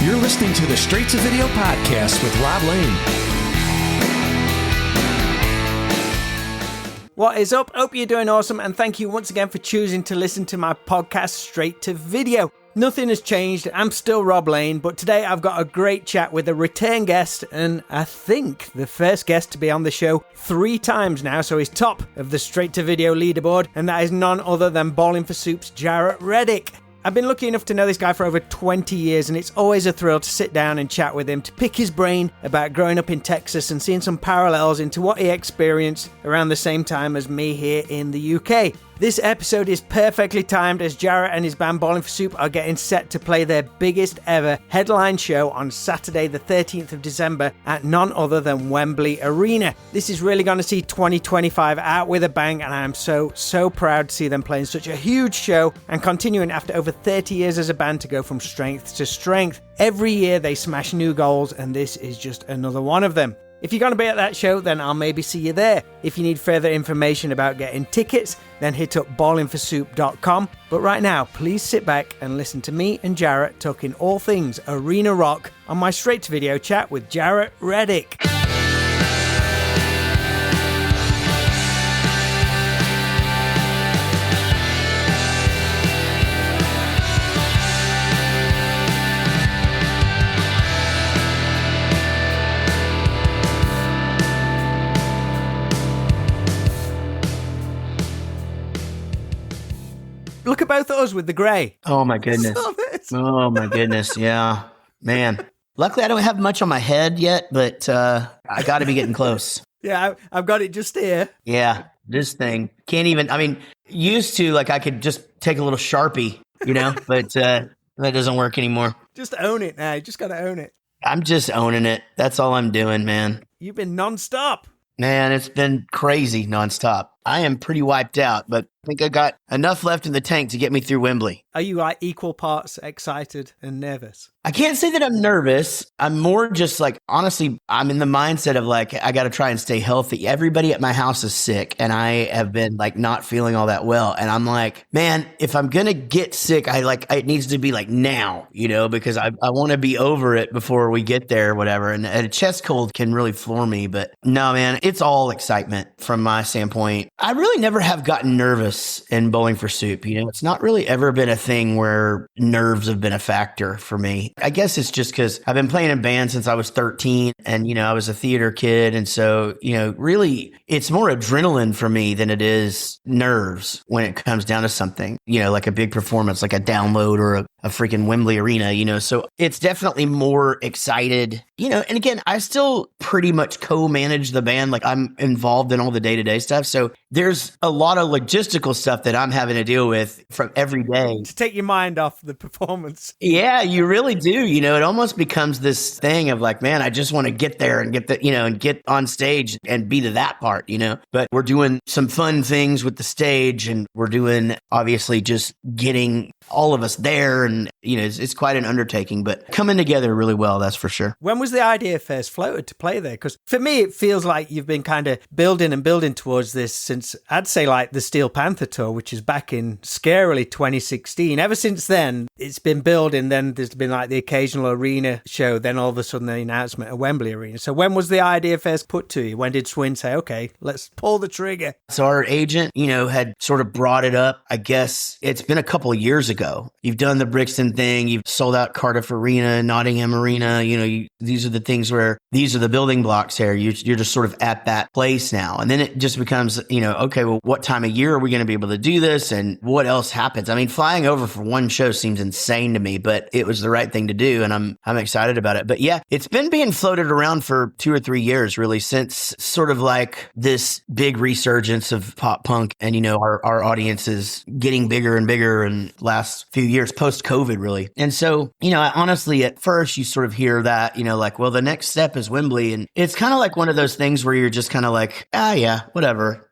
You're listening to the Straight to Video podcast with Rob Lane. What is up? Hope you're doing awesome, and thank you once again for choosing to listen to my podcast Straight to Video. Nothing has changed. I'm still Rob Lane, but today I've got a great chat with a return guest, and I think the first guest to be on the show 3 times now, so he's top of the Straight to Video leaderboard, and that is none other than Bowling for Soup's Jaret Reddick. I've been lucky enough to know this guy for over 20 years, and it's always a thrill to sit down and chat with him, to pick his brain about growing up in Texas and seeing some parallels into what he experienced around the same time as me here in the UK. This episode is perfectly timed as Jaret and his band Bowling for Soup are getting set to play their biggest ever headline show on Saturday the 13th of December at none other than Wembley Arena. This is really going to see 2025 out with a bang, and I am so proud to see them playing such a huge show and continuing after over 30 years as a band to go from strength to strength. Every year they smash new goals, and this is just another one of them. If you're going to be at that show, then I'll maybe see you there. If you need further information about getting tickets, then hit up bowlingforsoup.com. But right now, please sit back and listen to me and Jaret talking all things arena rock on my Straight to Video chat with Jaret Reddick. Look at both of us with the grey. Oh, my goodness. Oh, my goodness. Yeah, man. Luckily, I don't have much on my head yet, but I got to be getting close. Yeah, I've got it just here. Yeah, this thing. Can't even, used to, I could just take a little Sharpie, but that doesn't work anymore. Just own it now. You just got to own it. I'm just owning it. That's all I'm doing, man. You've been nonstop. Man, it's been crazy nonstop. I am pretty wiped out, but I think I got enough left in the tank to get me through Wembley. Are you equal parts excited and nervous? I can't say that I'm nervous. I'm more just honestly, I'm in the mindset of I got to try and stay healthy. Everybody at my house is sick, and I have been not feeling all that well. And I'm like, man, if I'm going to get sick, it needs to be now, because I want to be over it before we get there or whatever. And a chest cold can really floor me. But no, man, it's all excitement from my standpoint. I really never have gotten nervous in Bowling for Soup. It's not really ever been a thing where nerves have been a factor for me. I guess it's just because I've been playing in bands since I was 13 and, I was a theater kid. And so, really it's more adrenaline for me than it is nerves when it comes down to something, like a big performance, like a download or a freaking Wembley Arena, so it's definitely more excited, and again, I still pretty much co-manage the band. I'm involved in all the day-to-day stuff. So there's a lot of logistical stuff that I'm having to deal with from every day. To take your mind off the performance. Yeah, you really do. It almost becomes this thing of man, I just want to get there and get the, and get on stage and be to that part, but we're doing some fun things with the stage, and we're doing obviously just getting all of us there. And, it's quite an undertaking, but coming together really well, that's for sure. When was the idea first floated to play there? Because for me, it feels like you've been kind of building towards this since, I'd say, the Steel Panther tour, which is back in scarily 2016. Ever since then, it's been building. Then there's been the occasional arena show. Then all of a sudden, the announcement of Wembley Arena. So when was the idea first put to you? When did Swin say, okay, let's pull the trigger? So our agent, had sort of brought it up. I guess it's been a couple of years ago. You've done the Brixton thing. You've sold out Cardiff Arena, Nottingham Arena. These are the things where these are the building blocks here. You're just sort of at that place now. And then it just becomes, okay, well, what time of year are we going to be able to do this? And what else happens? Flying over for one show seems insane to me, but it was the right thing to do. And I'm excited about it. But yeah, it's been being floated around for 2 or 3 years, really, since sort of this big resurgence of pop punk. And, our audience is getting bigger and bigger in last few years, post-COVID, really. And so, honestly, at first you sort of hear that, well, the next step is Wembley. And it's kind of one of those things where you're just kind of yeah, whatever.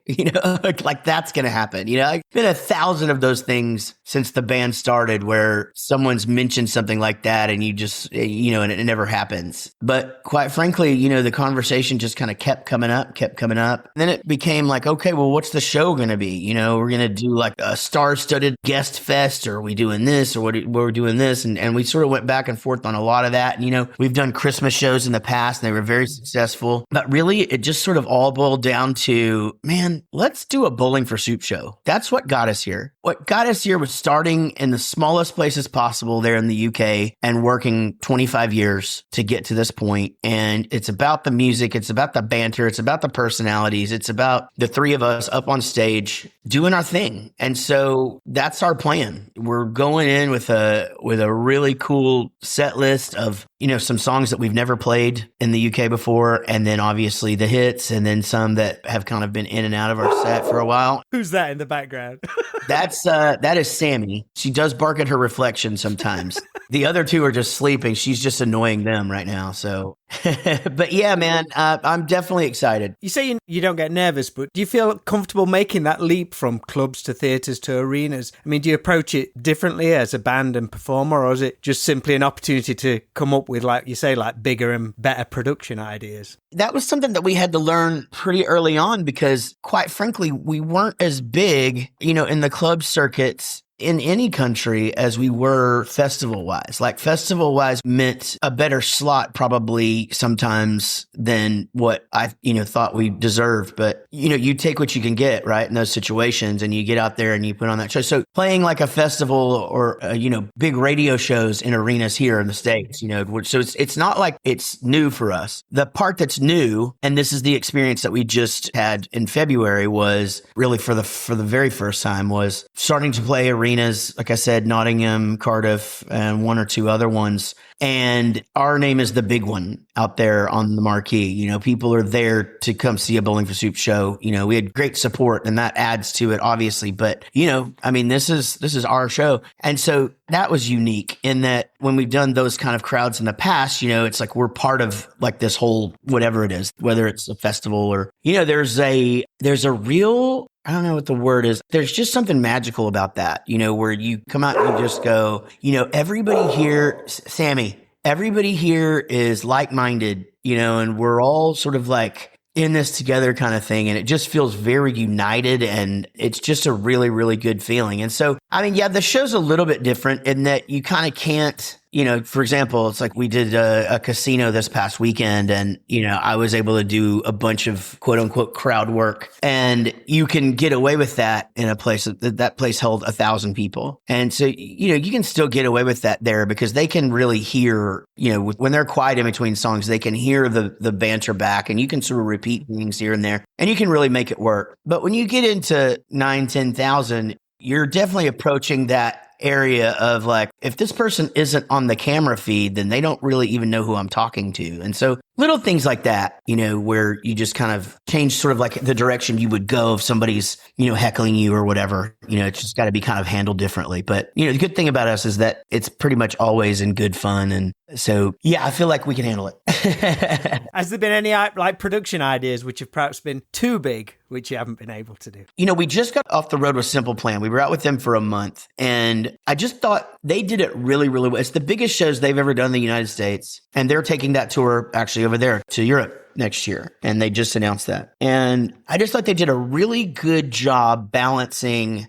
like that's going to happen. I've been 1,000 of those things since the band started where someone's mentioned something like that and you just, and it never happens. But quite frankly, the conversation just kind of kept coming up. And then it became like, okay, well, what's the show going to be? We're going to do like a star-studded guest fest, or are we doing this, or we're doing this? And we sort of went back and forth on a lot of that. And, we've done Christmas shows in the past and they were very successful. But really, it just sort of all boiled down to, man, let's do a Bowling for Soup show. That's what got us here. What got us here was starting in the smallest places possible there in the UK and working 25 years to get to this point. And it's about the music. It's about the banter. It's about the personalities. It's about the three of us up on stage doing our thing. And so that's our plan. We're going in with a really cool set list of, some songs that we've never played in the UK before. And then obviously the hits, and then some that have kind of been in and out of our set for a while. Who's that in the background? That is Sammy. She does bark at her reflection sometimes. The other two are just sleeping. She's just annoying them right now. So, but yeah, man, I'm definitely excited. You say you don't get nervous, but do you feel comfortable making that leap from clubs to theatres to arenas? I mean, do you approach it differently as a band and performer, or is it just simply an opportunity to come up with, like you say, like bigger and better production ideas? That was something that we had to learn pretty early on because, quite frankly, we weren't as big, in the club circuits in any country as we were festival wise. Like festival wise meant a better slot probably sometimes than what I, thought we deserved. But, you take what you can get, right, in those situations, and you get out there and you put on that show. So playing like a festival or, big radio shows in arenas here in the States, so it's not like it's new for us. The part that's new, and this is the experience that we just had in February, was really for the very first time was starting to play arenas, like I said, Nottingham, Cardiff, and one or two other ones. And our name is the big one out there on the marquee. People are there to come see a Bowling for Soup show. We had great support, and that adds to it, obviously. But, this is our show. And so that was unique in that when we've done those kind of crowds in the past, it's like we're part of like this whole whatever it is, whether it's a festival or, there's a real, I don't know what the word is. There's just something magical about that, where you come out and you just go, everybody here, Sammy, everybody here is like-minded, and we're all sort of like in this together kind of thing. And it just feels very united, and it's just a really, really good feeling. And so, the show's a little bit different in that you kind of can't, for example, it's like we did a casino this past weekend, and, I was able to do a bunch of quote unquote crowd work, and you can get away with that in a place that place held 1,000 people. And so, you can still get away with that there because they can really hear, when they're quiet in between songs, they can hear the banter back, and you can sort of repeat things here and there, and you can really make it work. But when you get into 9,000-10,000, you're definitely approaching that area of like, if this person isn't on the camera feed, then they don't really even know who I'm talking to. And so little things like that, where you just kind of change sort of like the direction you would go if somebody's, heckling you or whatever, it's just got to be kind of handled differently. But, the good thing about us is that it's pretty much always in good fun. And so, yeah, I feel like we can handle it. Has there been any like production ideas which have perhaps been too big, which you haven't been able to do? We just got off the road with Simple Plan. We were out with them for a month, and I just thought they did it really, really well. It's the biggest shows they've ever done in the United States, and they're taking that tour actually over there to Europe next year, and they just announced that. And I just thought they did a really good job balancing,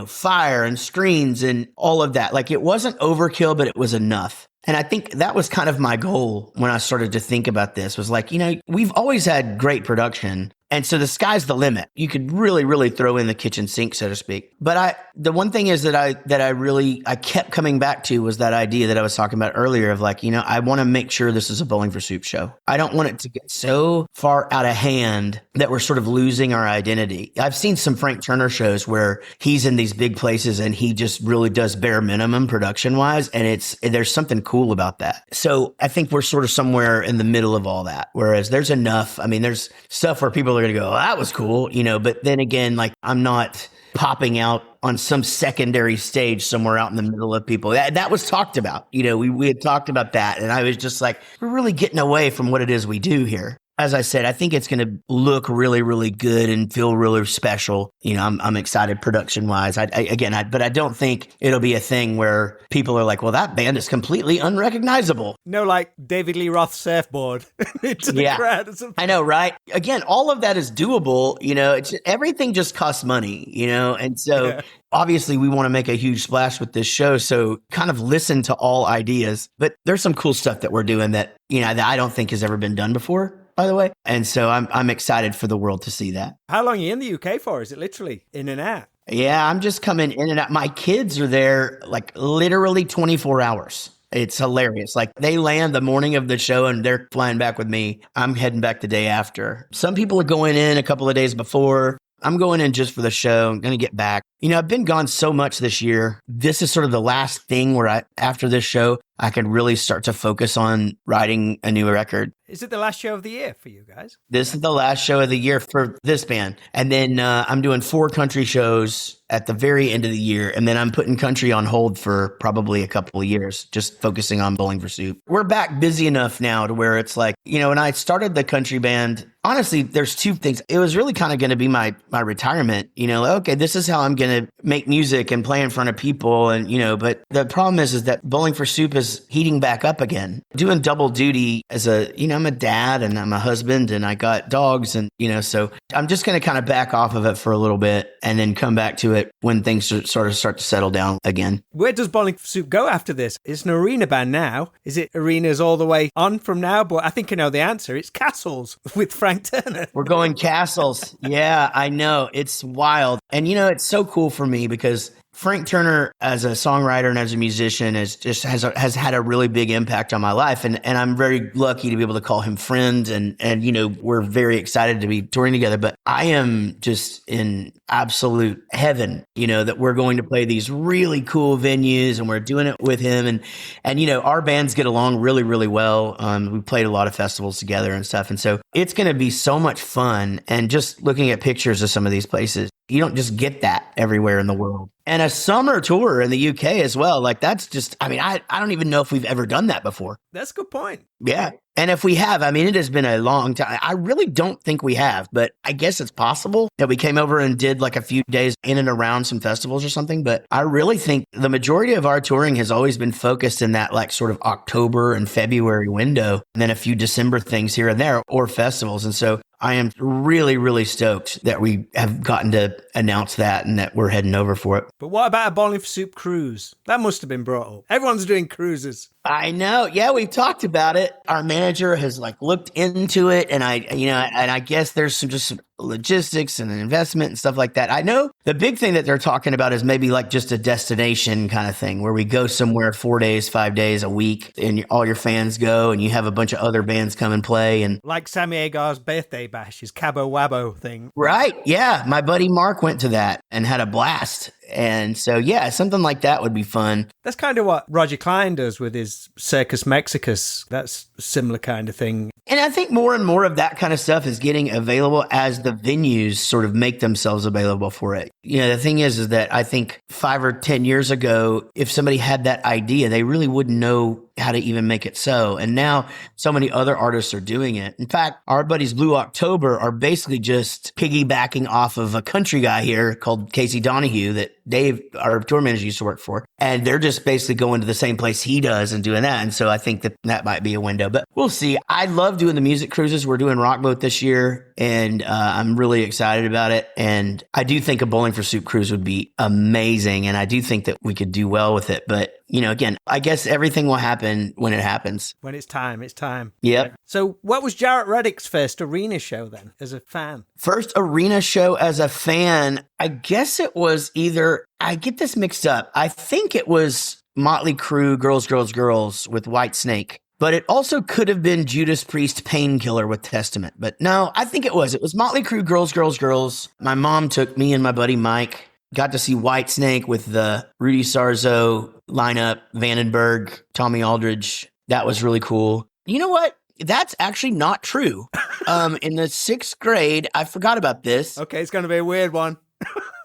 fire and screens and all of that. Like, it wasn't overkill, but it was enough. And I think that was kind of my goal when I started to think about this, was like, we've always had great production. And so the sky's the limit. You could really, really throw in the kitchen sink, so to speak. But the one thing is that I kept coming back to was that idea that I was talking about earlier of like, I want to make sure this is a Bowling for Soup show. I don't want it to get so far out of hand that we're sort of losing our identity. I've seen some Frank Turner shows where he's in these big places and he just really does bare minimum production wise. And there's something cool about that. So I think we're sort of somewhere in the middle of all that. Whereas there's enough, there's stuff where people are going to go, oh, that was cool, but then again, like, I'm not popping out on some secondary stage somewhere out in the middle of people. That was talked about. We had talked about that. And I was just like, we're really getting away from what it is we do here. As I said, I think it's going to look really, really good and feel really special. You know, I'm excited production wise. But I don't think it'll be a thing where people are like, well, that band is completely unrecognizable. No, like David Lee Roth surfboard into the crowd or something. I know, right? Again, all of that is doable. You know, everything just costs money, you know? And so obviously we want to make a huge splash with this show. So kind of listen to all ideas, but there's some cool stuff that we're doing that, you know, that I don't think has ever been done before, by the way. And so I'm excited for the world to see that. How long are you in the UK for? Is it literally in and out? Yeah, I'm just coming in and out. My kids are there like literally 24 hours. It's hilarious. Like they land the morning of the show and they're flying back with me. I'm heading back the day after. Some people are going in a couple of days before. I'm going in just for the show. I'm going to get back. You know, I've been gone so much this year. This is sort of the last thing where after this show, I can really start to focus on writing a new record. Is it the last show of the year for you guys? This is the last show of the year for this band. And then I'm doing 4 country shows at the very end of the year. And then I'm putting country on hold for probably a couple of years, just focusing on Bowling for Soup. We're back busy enough now to where it's like, you know, when I started the country band, honestly, there's 2 things. It was really kind of going to be my retirement, you know, okay, this is how I'm going to make music and play in front of people. And, you know, but the problem is that Bowling for Soup is heating back up again. Doing double duty as I'm a dad and I'm a husband and I got dogs and, you know, so I'm just going to kind of back off of it for a little bit and then come back to it when things sort of start to settle down again. Where does Bowling for Soup go after this? It's an arena band now. Is it arenas all the way on from now? But I think I know the answer. It's Castles with Frank Turner. We're going Castles. Yeah, I know. It's wild. And, you know, it's so cool for me because Frank Turner, as a songwriter and as a musician, has had a really big impact on my life, and I'm very lucky to be able to call him friend, and you know, we're very excited to be touring together. But I am just in absolute heaven, you know, that we're going to play these really cool venues, and we're doing it with him, and you know, our bands get along really, really well. We played a lot of festivals together and stuff, and so it's going to be so much fun. And just looking at pictures of some of these places, you don't just get that everywhere in the world. And a summer tour in the UK as well. Like that's just, I mean, I don't even know if we've ever done that before. That's a good point. Yeah. And if we have, I mean, it has been a long time. I really don't think we have, but I guess it's possible that we came over and did like a few days in and around some festivals or something. But I really think the majority of our touring has always been focused in that like sort of October and February window, and then a few December things here and there or festivals. And so I am really, really stoked that we have gotten to announce that and that we're heading over for it. But what about a Bowling for Soup cruise? That must have been brought up. Everyone's doing cruises. I know. Yeah, we've talked about it. Our manager has like looked into it, and I guess there's some logistics and investment and stuff like that. I know the big thing that they're talking about is maybe like just a destination kind of thing where we go somewhere 4 days, 5 days a week, and all your fans go, and you have a bunch of other bands come and play, and like Sammy Agar's birthday bash, his Cabo Wabo thing. Right. Yeah, my buddy Mark went to that and had a blast. And so, yeah, something like that would be fun. That's kind of what Roger Klein does with his Circus Mexicus. That's a similar kind of thing. And I think more and more of that kind of stuff is getting available as the venues sort of make themselves available for it. You know, the thing is that I think 5 or 10 years ago, if somebody had that idea, they really wouldn't know how to even make it so. And now so many other artists are doing it. In fact, our buddies Blue October are basically just piggybacking off of a country guy here called Casey Donahue that Dave, our tour manager, used to work for. And they're just basically going to the same place he does and doing that. And so I think that might be a window, but we'll see. I love doing the music cruises. We're doing Rockboat this year, and I'm really excited about it. And I do think a Bowling for Soup cruise would be amazing. And I do think that we could do well with it. But, you know, again, I guess everything will happen when it happens. When it's time, it's time. Yep. So what was Jaret Reddick's first arena show then, as a fan? First arena show as a fan, I guess it was either, I get this mixed up. I think it was Motley Crue, Girls, Girls, Girls with Whitesnake. But it also could have been Judas Priest Painkiller with Testament. But no, I think it was. It was Motley Crue, Girls, Girls, Girls. My mom took me and my buddy Mike. Got to see Whitesnake with the Rudy Sarzo lineup, Vandenberg, Tommy Aldridge. That was really cool. You know what? That's actually not true. In the 6th grade, I forgot about this. Okay, it's going to be a weird one.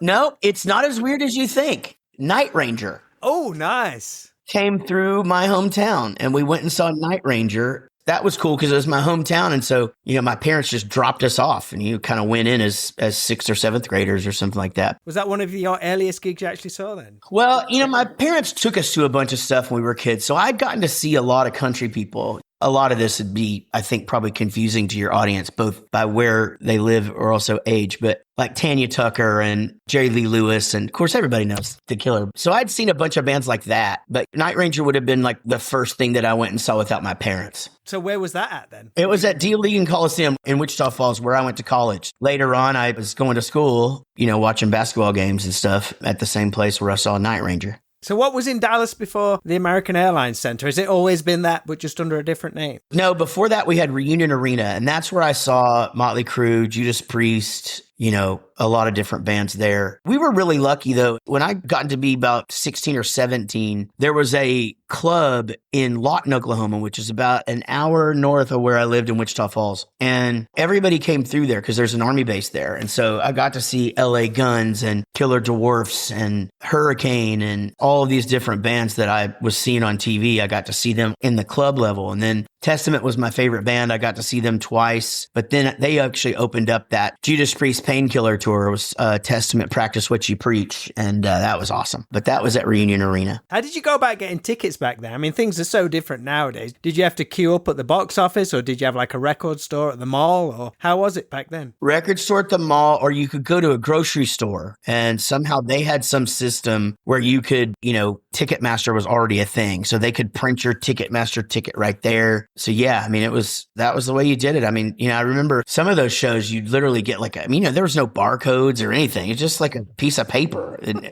No, it's not as weird as you think. Night Ranger. Oh, nice. Came through my hometown, and we went and saw Night Ranger. that was cool because it was my hometown. And so, my parents just dropped us off and you kind of went in as sixth or seventh graders or something like that. Was that one of your earliest gigs you actually saw then? Well, my parents took us to a bunch of stuff when we were kids. So I'd gotten to see a lot of country people. A lot of this would be, I think, probably confusing to your audience, both by where they live or also age. But like Tanya Tucker and Jerry Lee Lewis, and of course, everybody knows The Killer. So I'd seen a bunch of bands like that. But Night Ranger would have been like the first thing that I went and saw without my parents. So where was that at then? It was at Dealey Coliseum in Wichita Falls, where I went to college. Later on, I was going to school, watching basketball games and stuff at the same place where I saw Night Ranger. So what was in Dallas before the American Airlines Center? Has it always been that, but just under a different name? No, before that we had Reunion Arena, and that's where I saw Motley Crue, Judas Priest, a lot of different bands there. We were really lucky though. When I got to be about 16 or 17, there was a club in Lawton, Oklahoma, which is about an hour north of where I lived in Wichita Falls. And everybody came through there because there's an army base there. And so I got to see LA Guns and Killer Dwarfs and Hurricane and all of these different bands that I was seeing on TV. I got to see them in the club level. And then Testament was my favorite band. I got to see them twice, but then they actually opened up that Judas Priest Painkiller tour. It was Testament Practice What You Preach, and that was awesome. But that was at Reunion Arena. How did you go about getting tickets back then? I mean, things are so different nowadays. Did you have to queue up at the box office, or did you have like a record store at the mall, or how was it back then? Record store at the mall, or you could go to a grocery store, and somehow they had some system where you could, Ticketmaster was already a thing, so they could print your Ticketmaster ticket right there. So yeah, I mean, that was the way you did it. I mean, I remember some of those shows, you'd literally get like, there was no barcodes or anything. It's just like a piece of paper. And,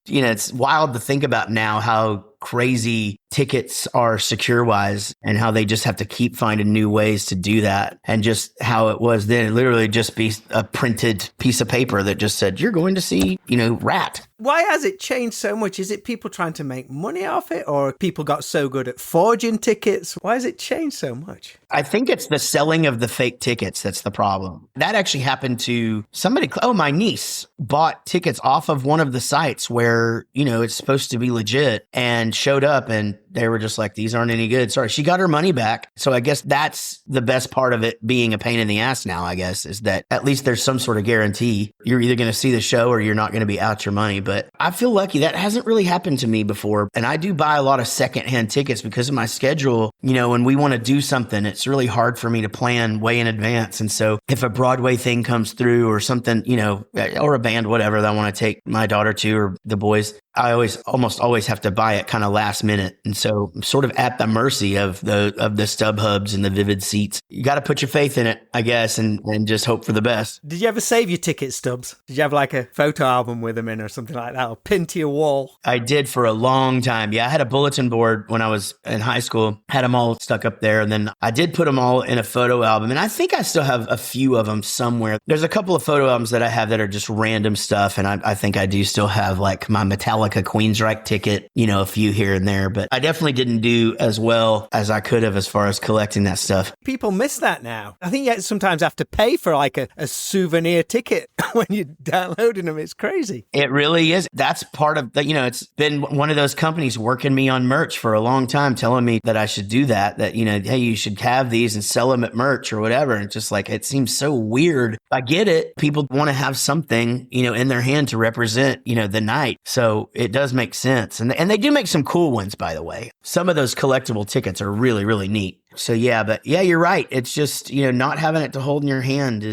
it's wild to think about now how crazy tickets are secure wise and how they just have to keep finding new ways to do that. And just how it was then, it literally just be a printed piece of paper that just said, you're going to see, Rat. Why has it changed so much? Is it people trying to make money off it, or people got so good at forging tickets? Why has it changed so much? I think it's the selling of the fake tickets that's the problem. That actually happened to somebody. Oh, my niece bought tickets off of one of the sites where, it's supposed to be legit, and showed up and they were just like, these aren't any good. Sorry. She got her money back. So I guess that's the best part of it being a pain in the ass now, I guess, is that at least there's some sort of guarantee. You're either going to see the show or you're not going to be out your money. But I feel lucky. That hasn't really happened to me before. And I do buy a lot of secondhand tickets because of my schedule. When we want to do something, it's really hard for me to plan way in advance. And so if a Broadway thing comes through or something, or a band, whatever that I want to take my daughter to or the boys, I almost always have to buy it kind of last minute. And so I'm sort of at the mercy of the StubHubs and the Vivid Seats. You got to put your faith in it, I guess, and just hope for the best. Did you ever save your ticket stubs? Did you have like a photo album with them in or something like that, or pin to your wall? I did for a long time. Yeah, I had a bulletin board when I was in high school, had them all stuck up there. And then I did put them all in a photo album. And I think I still have a few of them somewhere. There's a couple of photo albums that I have that are just random stuff. And I think I do still have like my Metallica Queensryche ticket, a few here and there. But I definitely didn't do as well as I could have as far as collecting that stuff. People miss that now. I think you sometimes have to pay for like a souvenir ticket when you're downloading them. It's crazy. It really is. That's part of the, it's been one of those companies working me on merch for a long time, telling me that I should do that, hey, you should have these and sell them at merch or whatever. And just like, it seems so weird. I get it. People want to have something, in their hand to represent, the night. So it does make sense. And they do make some cool ones, by the way. Some of those collectible tickets are really, really neat. So yeah, you're right. It's just, not having it to hold in your hand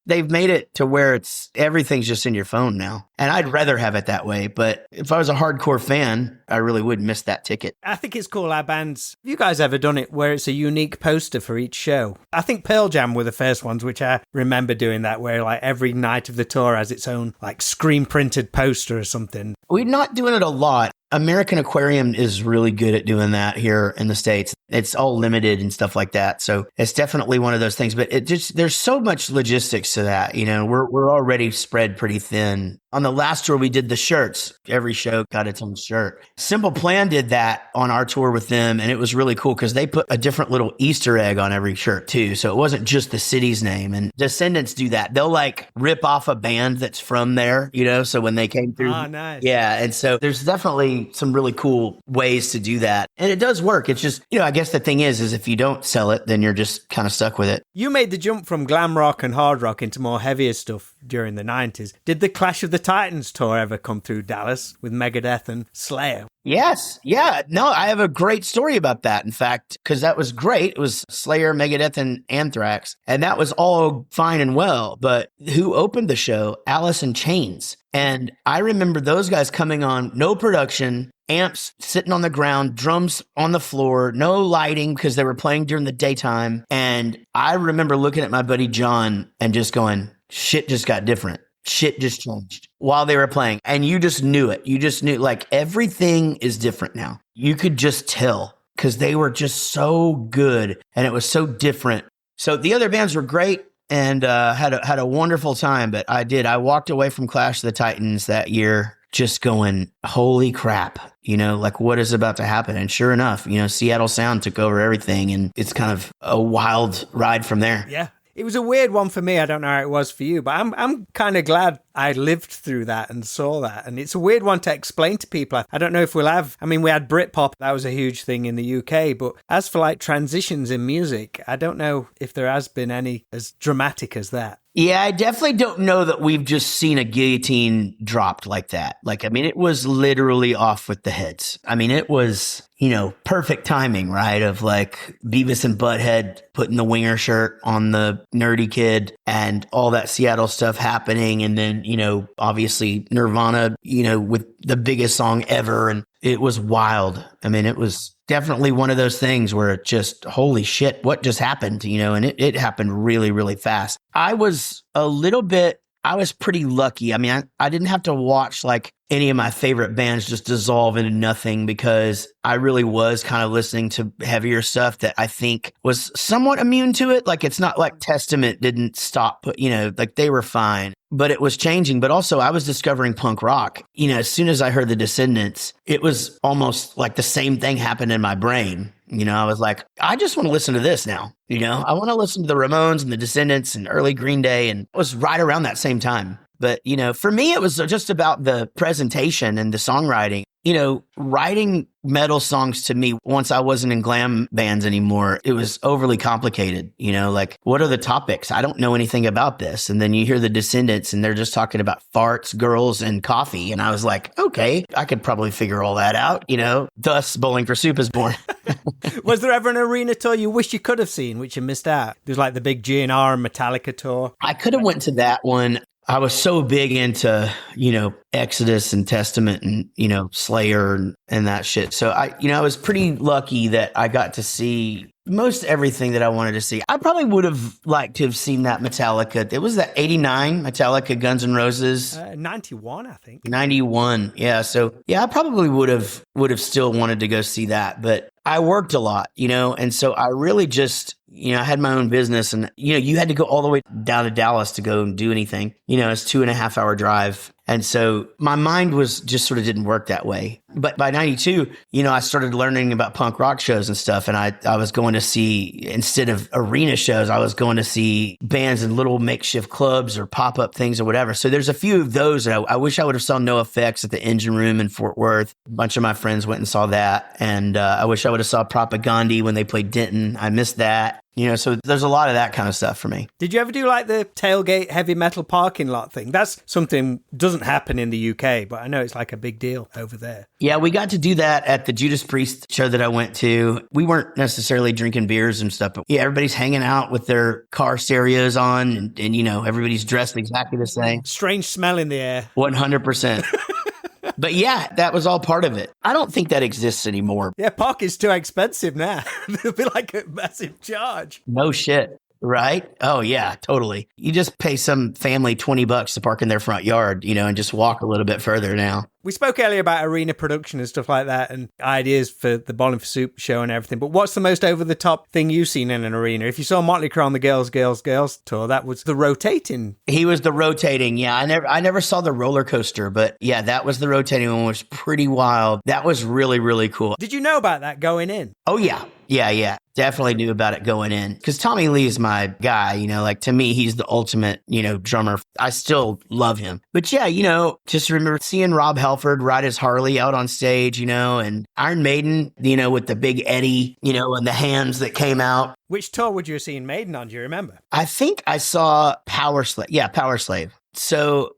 they've made it to where everything's just in your phone now. And I'd rather have it that way. But if I was a hardcore fan, I really would miss that ticket. I think it's cool how bands, have you guys ever done it where it's a unique poster for each show? I think Pearl Jam were the first ones, which I remember doing that, where like every night of the tour has its own like screen printed poster or something. We're not doing it a lot. American Aquarium is really good at doing that here in the States. It's all limited and stuff like that. So it's definitely one of those things, but there's so much logistics to that. We're already spread pretty thin. On the last tour, we did the shirts. Every show got its own shirt. Simple Plan did that on our tour with them. And it was really cool because they put a different little Easter egg on every shirt too. So it wasn't just the city's name. And Descendants do that. They'll like rip off a band that's from there, so when they came through. Oh, nice. Yeah. And so there's definitely some really cool ways to do that. And it does work. It's just, I guess the thing is if you don't sell it, then you're just kind of stuck with it. You made the jump from glam rock and hard rock into more heavier stuff during the 90s. Did the Clash of the Titans tour ever come through Dallas with Megadeth and Slayer? Yes. Yeah. No, I have a great story about that. In fact, because that was great. It was Slayer, Megadeth, and Anthrax. And that was all fine and well. But who opened the show? Alice in Chains. And I remember those guys coming on, no production, amps sitting on the ground, drums on the floor, no lighting because they were playing during the daytime. And I remember looking at my buddy John and just going, shit just got different. Shit just changed while they were playing. And you just knew it. You just knew like everything is different now. You could just tell because they were just so good and it was so different. So the other bands were great and had a wonderful time. But I walked away from Clash of the Titans that year just going, holy crap, like what is about to happen? And sure enough, Seattle Sound took over everything and it's kind of a wild ride from there. Yeah. It was a weird one for me. I don't know how it was for you, but I'm kind of glad I lived through that and saw that. And it's a weird one to explain to people. I don't know if we'll have, we had Britpop. That was a huge thing in the UK. But as for like transitions in music, I don't know if there has been any as dramatic as that. Yeah, I definitely don't know that we've just seen a guillotine dropped like that. It was literally off with the heads. It was, perfect timing, right? Of like Beavis and Butthead putting the winger shirt on the nerdy kid and all that Seattle stuff happening. And then, obviously Nirvana, with the biggest song ever. And it was wild. It was definitely one of those things where it just, holy shit, what just happened? And it happened really, really fast. I was pretty lucky. I didn't have to watch like any of my favorite bands just dissolve into nothing because I really was kind of listening to heavier stuff that I think was somewhat immune to it. Like it's not like Testament didn't stop, but like they were fine, but it was changing. But also I was discovering punk rock. As soon as I heard the Descendants, it was almost like the same thing happened in my brain. I was like, I just want to listen to this now. I want to listen to the Ramones and the Descendants and early Green Day. And it was right around that same time. But, for me, it was just about the presentation and the songwriting. Writing metal songs to me, once I wasn't in glam bands anymore, it was overly complicated. Like, what are the topics? I don't know anything about this. And then you hear the Descendants and they're just talking about farts, girls, and coffee. And I was like, okay, I could probably figure all that out. Thus Bowling for Soup is born. Was there ever an arena tour you wish you could have seen, which you missed out? There's like the big GNR and Metallica tour. I could have went to that one. I was so big into, Exodus and Testament and, Slayer and that shit. So I was pretty lucky that I got to see most everything that I wanted to see. I probably would have liked to have seen that Metallica. It was that 89 Metallica Guns N' Roses. 91, I think. 91. Yeah. So yeah, I probably would have still wanted to go see that, but I worked a lot, and so I really just, I had my own business and, you had to go all the way down to Dallas to go and do anything, it's 2.5 hour drive. And so my mind was just sort of didn't work that way. But by 92, I started learning about punk rock shows and stuff. And I was going to see, instead of arena shows, I was going to see bands in little makeshift clubs or pop-up things or whatever. So there's a few of those. And I wish I would have saw No Effects at the Engine Room in Fort Worth. A bunch of my friends went and saw that. And I wish I would have saw Propagandhi when they played Denton. I missed that. So there's a lot of that kind of stuff for me. Did you ever do like the tailgate heavy metal parking lot thing? That's something doesn't happen in the UK, but I know it's like a big deal over there. Yeah, we got to do that at the Judas Priest show that I went to. We weren't necessarily drinking beers and stuff, but yeah, everybody's hanging out with their car stereos on and everybody's dressed exactly the same. Strange smell in the air. 100%. But yeah, that was all part of it. I don't think that exists anymore. Yeah, parking's too expensive now. It'll be like a massive charge. No shit. Right? Oh, yeah, totally. You just pay some family $20 to park in their front yard, and just walk a little bit further now. We spoke earlier about arena production and stuff like that and ideas for the Bowling for Soup show and everything. But what's the most over-the-top thing you've seen in an arena? If you saw Motley Crue on the Girls, Girls, Girls tour, that was the rotating. He was the rotating, yeah. I never saw the roller coaster, but yeah, that was the rotating one. It was pretty wild. That was really, really cool. Did you know about that going in? Oh, yeah. Yeah. Definitely knew about it going in because Tommy Lee is my guy, like to me, he's the ultimate, drummer. I still love him. But yeah, just remember seeing Rob Halford ride his Harley out on stage, and Iron Maiden, with the big Eddie, and the hands that came out. Which tour would you have seen Maiden on? Do you remember? I think I saw Power Slave. Yeah, Power Slave. So,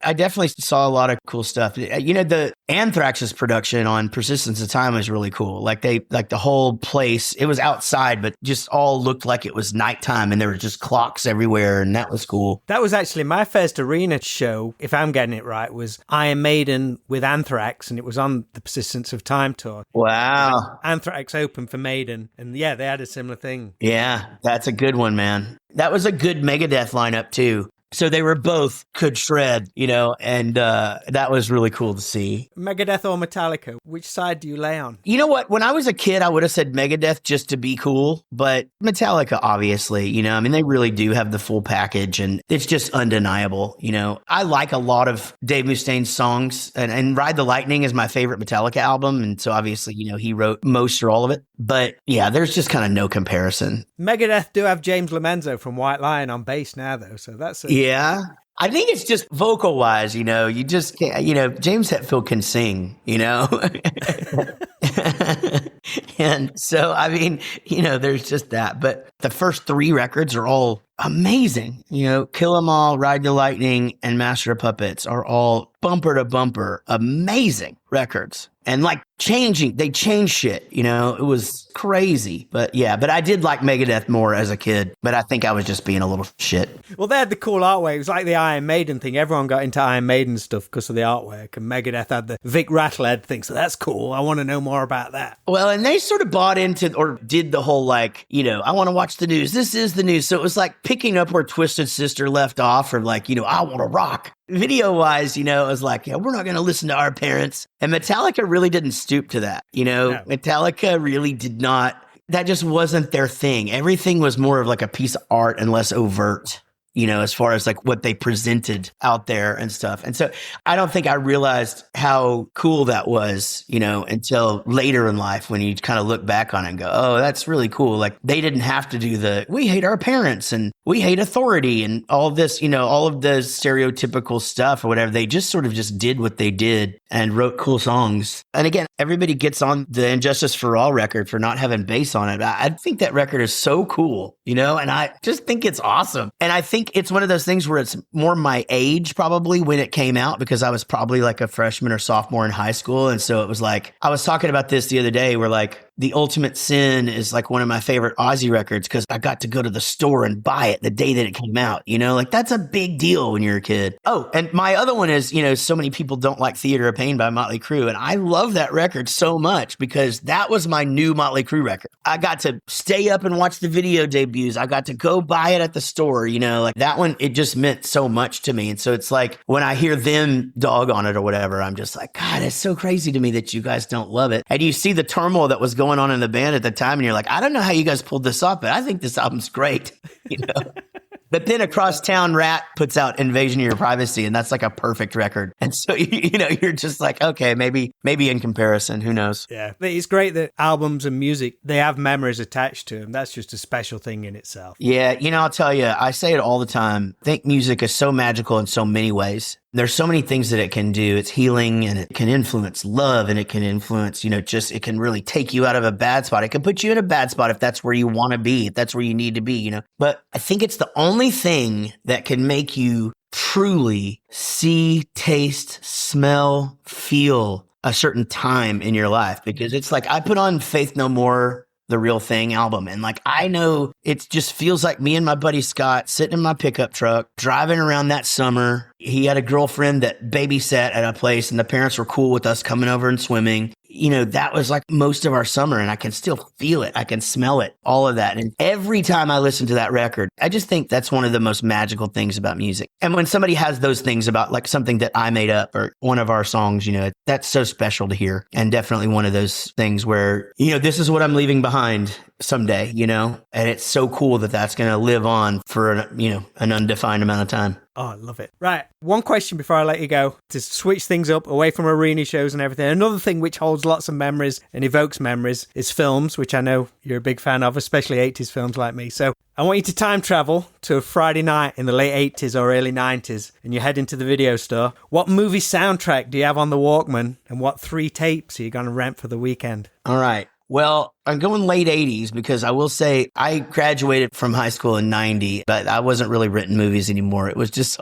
I definitely saw a lot of cool stuff. The Anthrax's production on Persistence of Time was really cool. Like the whole place, it was outside, but just all looked like it was nighttime and there were just clocks everywhere. And that was cool. That was actually my first arena show, if I'm getting it right, was Iron Maiden with Anthrax. And it was on the Persistence of Time tour. Wow. Anthrax opened for Maiden. And yeah, they had a similar thing. Yeah, that's a good one, man. That was a good Megadeth lineup too. So they were both could shred, and that was really cool to see. Megadeth or Metallica? Which side do you lay on? You know what? When I was a kid, I would have said Megadeth just to be cool, but Metallica, obviously, they really do have the full package and it's just undeniable. I like a lot of Dave Mustaine's songs and Ride the Lightning is my favorite Metallica album. And so obviously, he wrote most or all of it. But yeah, there's just kind of no comparison. Megadeth do have James Lomenzo from White Lion on bass now, though. So that's Yeah. I think it's just vocal wise, you just can't, James Hetfield can sing, And so, I mean, there's just that. But the first 3 records are all amazing. Kill 'Em All, Ride the Lightning, and Master of Puppets are all bumper to bumper, amazing records. And they changed shit, it was crazy. But yeah, but I did like Megadeth more as a kid, but I think I was just being a little shit. Well, they had the cool artwork. It was like the Iron Maiden thing. Everyone got into Iron Maiden stuff because of the artwork, and Megadeth had the Vic Rattlehead thing. So that's cool. I want to know more about that. Well, and they sort of bought into or did the whole I want to watch the news. This is the news. So it was like picking up where Twisted Sister left off, or I want to rock. Video wise, it was like, yeah, we're not going to listen to our parents. And Metallica really didn't stoop to that. No. Metallica really did not. That just wasn't their thing. Everything was more of like a piece of art and less overt, as far as what they presented out there and stuff. And so I don't think I realized how cool that was, until later in life when you kind of look back on it and go, oh, that's really cool. They didn't have to do we hate our parents and we hate authority and all of this, all of the stereotypical stuff or whatever. They just sort of just did what they did and wrote cool songs. And again, everybody gets on the Injustice for All record for not having bass on it. I think that record is so cool, and I just think it's awesome. And I think it's one of those things where it's more my age probably when it came out, because I was probably a freshman or sophomore in high school. And so it was I was talking about this the other day where The Ultimate Sin is one of my favorite Ozzy records because I got to go to the store and buy it the day that it came out, that's a big deal when you're a kid. Oh, and my other one is, so many people don't like Theater of Pain by Motley Crue. And I love that record so much because that was my new Motley Crue record. I got to stay up and watch the video debuts. I got to go buy it at the store, that one, it just meant so much to me. And so it's when I hear them dog on it or whatever, I'm just God, it's so crazy to me that you guys don't love it. And you see the turmoil that was going on in the band at the time, and you're I don't know how you guys pulled this off, but I think this album's great, But then Across Town Rat puts out Invasion of Your Privacy, and that's a perfect record. And so, you're just okay, maybe in comparison, who knows? Yeah, it's great that albums and music, they have memories attached to them. That's just a special thing in itself. Yeah, I'll tell you, I say it all the time. I think music is so magical in so many ways. There's so many things that it can do. It's healing, and it can influence love, and it can influence, it can really take you out of a bad spot. It can put you in a bad spot if that's where you want to be, if that's where you need to be, But I think it's the only thing that can make you truly see, taste, smell, feel a certain time in your life. Because it's I put on Faith No More, The Real Thing album. And I know it just feels like me and my buddy Scott sitting in my pickup truck, driving around that summer. He had a girlfriend that babysat at a place, and the parents were cool with us coming over and swimming. That was most of our summer, and I can still feel it. I can smell it, all of that. And every time I listen to that record, I just think that's one of the most magical things about music. And when somebody has those things about something that I made up or one of our songs, that's so special to hear. And definitely one of those things where, this is what I'm leaving behind. someday, and it's so cool that that's going to live on for an undefined amount of time. Oh, I love it. Right. One question before I let you go to switch things up away from arena shows and everything. Another thing which holds lots of memories and evokes memories is films, which I know you're a big fan of, especially 80s films like me. So I want you to time travel to a Friday night in the late 80s or early 90s and you head into the video store. What movie soundtrack do you have on the Walkman and what 3 tapes are you going to rent for the weekend? All right. Well, I'm going late 80s because I will say I graduated from high school in 90, but I wasn't really renting movies anymore. It was just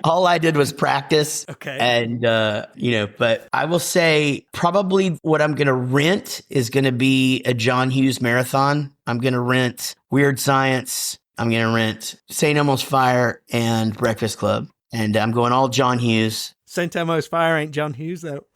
all I did was practice. Okay. And, but I will say probably what I'm going to rent is going to be a John Hughes marathon. I'm going to rent Weird Science. I'm going to rent St. Elmo's Fire and Breakfast Club. And I'm going all John Hughes. St. Elmo's Fire ain't John Hughes, though.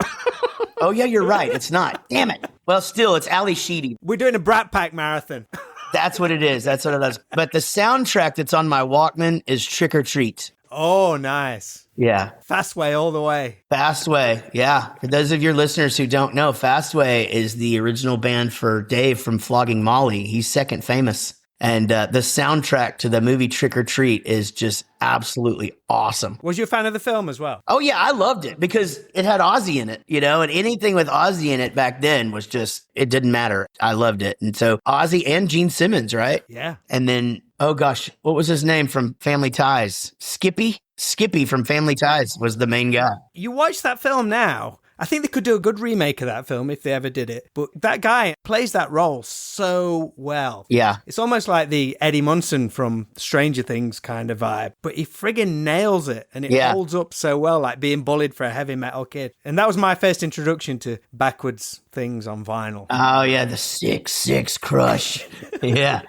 Oh, yeah, you're right. It's not. Damn it. Well, still, it's Ali Sheedy. We're doing a Brat Pack marathon. That's what it is. That's what it is. But the soundtrack that's on my Walkman is Trick or Treat. Oh, nice. Yeah. Fastway all the way. Fastway. Yeah. For those of your listeners who don't know, Fastway is the original band for Dave from Flogging Molly. He's second famous. And the soundtrack to the movie Trick or Treat is just absolutely awesome. Was you a fan of the film as well? Oh, yeah, I loved it because it had Ozzy in it, and anything with Ozzy in it back then was just, it didn't matter. I loved it. And so Ozzy and Gene Simmons, right? Yeah. And then, oh gosh, what was his name from Family Ties? Skippy? Skippy from Family Ties was the main guy. You watch that film now. I think they could do a good remake of that film if they ever did it. But that guy plays that role so well. Yeah. It's almost like the Eddie Munson from Stranger Things kind of vibe. But he friggin' nails it. And it holds up so well, like being bullied for a heavy metal kid. And that was my first introduction to backwards things on vinyl. Oh, yeah. The 6'6" Crush. Yeah.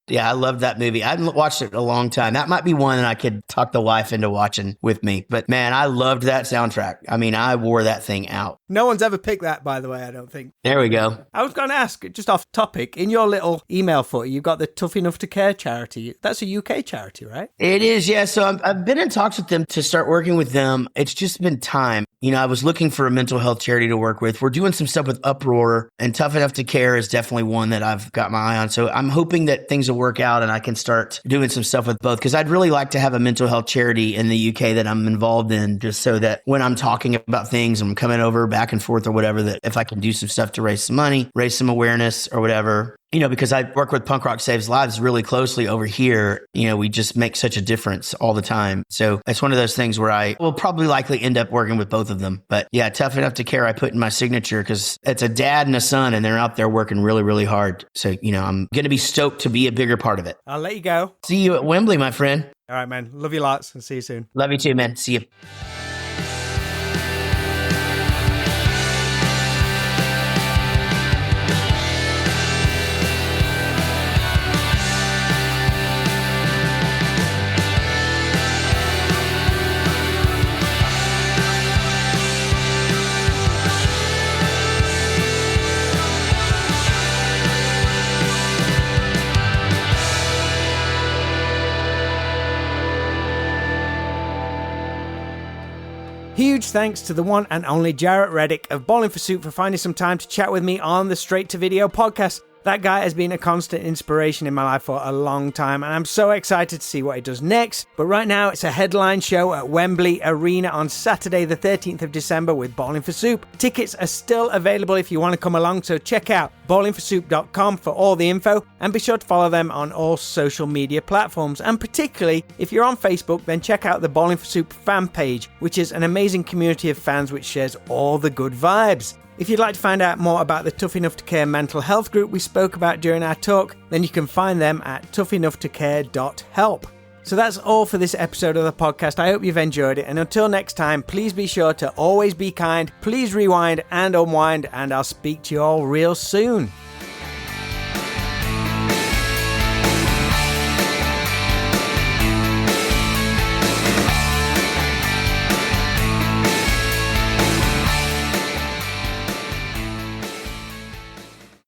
Yeah, I love that movie. I haven't watched it in a long time. That might be one that I could talk the wife into watching with me. But man, I loved that soundtrack. I mean, I wore that thing out. No one's ever picked that, by the way, I don't think. There we go. I was going to ask, just off topic, in your little email footer, you've got the Tough Enough to Care charity. That's a UK charity, right? It is, yeah. So I've been in talks with them to start working with them. It's just been time. I was looking for a mental health charity to work with. We're doing some stuff with Uproar, and Tough Enough to Care is definitely one that I've got my eye on. So I'm hoping that things will work out and I can start doing some stuff with both, because I'd really like to have a mental health charity in the UK that I'm involved in, just so that when I'm talking about things, I'm coming over back and forth or whatever, that if I can do some stuff to raise some money, raise some awareness or whatever. Because I work with Punk Rock Saves Lives really closely over here, we just make such a difference all the time. So it's one of those things where I will probably likely end up working with both of them. But yeah, Tough Enough to Care, I put in my signature because it's a dad and a son and they're out there working really, really hard. So, I'm going to be stoked to be a bigger part of it. I'll let you go. See you at Wembley, my friend. All right, man. Love you lots and see you soon. Love you too, man. See you. Huge thanks to the one and only Jaret Reddick of Bowling for Soup for finding some time to chat with me on the Straight to Video podcast. That guy has been a constant inspiration in my life for a long time, and I'm so excited to see what he does next. But right now, it's a headline show at Wembley Arena on Saturday, the 13th of December with Bowling for Soup. Tickets are still available if you want to come along, so check out bowlingforsoup.com for all the info, and be sure to follow them on all social media platforms. And particularly, if you're on Facebook, then check out the Bowling for Soup fan page, which is an amazing community of fans which shares all the good vibes. If you'd like to find out more about the Tough Enough to Care mental health group we spoke about during our talk, then you can find them at toughenoughToCare.help. So that's all for this episode of the podcast. I hope you've enjoyed it, and until next time, please be sure to always be kind, please rewind and unwind, and I'll speak to you all real soon.